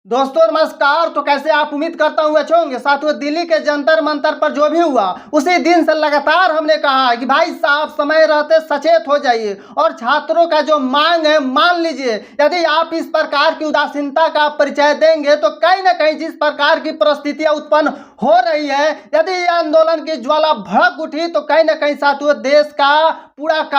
दोस्तों नमस्कार। तो कैसे आप उम्मीद करता हूँ अच्छे होंगे। साथियों, दिल्ली के जंतर मंतर पर जो भी हुआ उसी दिन से लगातार हमने कहा कि भाई साहब समय रहते सचेत हो जाइए और छात्रों का जो मांग है मान लीजिए। यदि आप इस प्रकार की उदासीनता का परिचय देंगे तो कहीं ना कहीं जिस प्रकार की परिस्थितियां उत्पन्न हो रही है, यदि यह आंदोलन की ज्वाला भड़क उठी तो कहीं ना कहीं साथियों देश का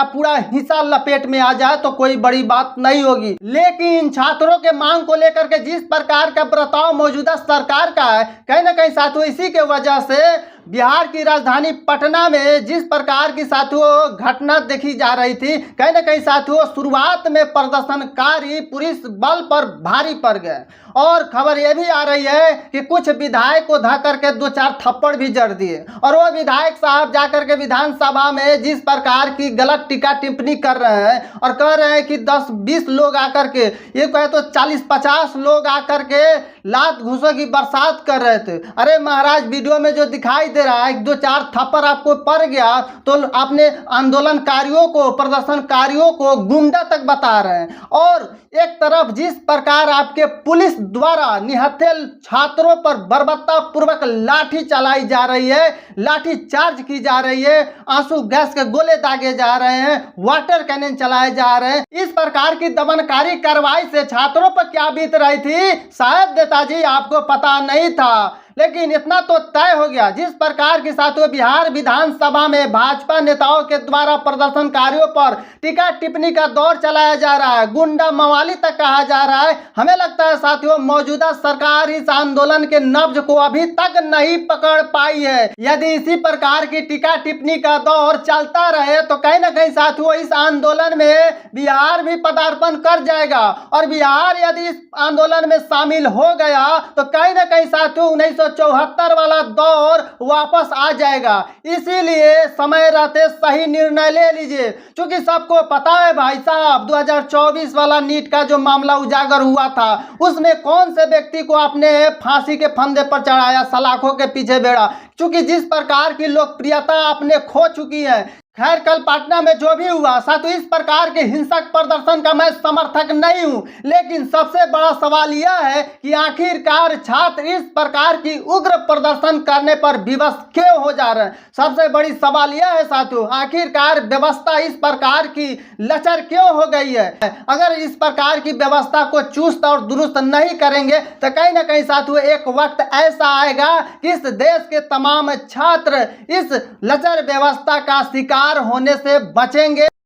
पूरा हिस्सा लपेट में आ जाए तो कोई बड़ी बात नहीं होगी। लेकिन छात्रों के मांग को लेकर के जिस प्रकार का बर्ताव मौजूदा सरकार का है, कहीं ना कहीं साथियों इसी के वजह से बिहार की राजधानी पटना में जिस प्रकार की साथियों घटना देखी जा रही थी, कहीं ना कहीं साथियों शुरुआत में प्रदर्शनकारी पुलिस बल पर भारी पड़ गए और खबर यह भी आ रही है कि कुछ विधायक को धा करके 2-4 थप्पड़ भी जड़ दिए और वो विधायक साहब जाकर के विधानसभा में जिस प्रकार की गलत टीका टिप्पणी कर रहे हैं और कह रहे हैं कि 10-20 लोग आकर के, ये कहे तो 40-50 लोग आकर के लात घूसों की बरसात कर रहे थे। अरे महाराज, वीडियो में जो दिखाई दे रहा है 2-4 थप्पड़ आपको पड़ गया तो आपने आंदोलनकारियों को, प्रदर्शनकारियों को गुंडा तक बता रहे हैं। और एक तरफ जिस प्रकार आपके पुलिस द्वारा निहत्थे छात्रों पर बर्बरता पूर्वक लाठी चलाई जा रही है, लाठी चार्ज की जा रही है, आंसू गैस के गोले दागे जा रहे हैं, वाटर कैनन चलाए जा रहे हैं। इस प्रकार की दमनकारी कार्रवाई से छात्रों पर क्या बीत रही थी शायद नेताजी आपको पता नहीं था, लेकिन इतना तो तय हो गया। जिस प्रकार के साथियों बिहार विधानसभा में भाजपा नेताओं के द्वारा प्रदर्शनकारियों पर टीका टिप्पणी का दौर चलाया जा रहा है, गुंडा मवाली तक कहा जा रहा है। हमें लगता है साथियों मौजूदा सरकार इस आंदोलन के नब्ज को अभी तक नहीं पकड़ पाई है। यदि इसी प्रकार की टीका टिप्पणी का दौर चलता रहे तो कहीं ना कहीं साथियों इस आंदोलन में बिहार भी पदार्पण कर जाएगा और बिहार यदि इस आंदोलन में शामिल हो गया तो कहीं ना कहीं साथियों 1974 वाला दौर वापस आ जाएगा। इसीलिए समय रहते सही निर्णय ले लीजिए, क्योंकि सबको पता है भाई साहब 2024 वाला नीट का जो मामला उजागर हुआ था उसमें कौन से व्यक्ति को आपने फांसी के फंदे पर चढ़ाया, सलाखों के पीछे बेड़ा, क्योंकि जिस प्रकार की लोकप्रियता आपने खो चुकी है। खैर, कल पटना में जो भी हुआ साथियों इस प्रकार के हिंसक प्रदर्शन का मैं समर्थक नहीं हूं, लेकिन सबसे बड़ा सवाल यह है कि आखिरकार छात्र इस प्रकार की उग्र प्रदर्शन करने पर विवश क्यों हो जा रहे हैं। सबसे बड़ी सवाल यह है साथियों आखिरकार व्यवस्था इस प्रकार की लचर क्यों हो गई है। अगर इस प्रकार की व्यवस्था को चुस्त और दुरुस्त नहीं करेंगे तो कहीं ना कहीं साथियों एक वक्त ऐसा आएगा कि इस देश के तमाम छात्र इस लचर व्यवस्था का शिकार होने से बचेंगे।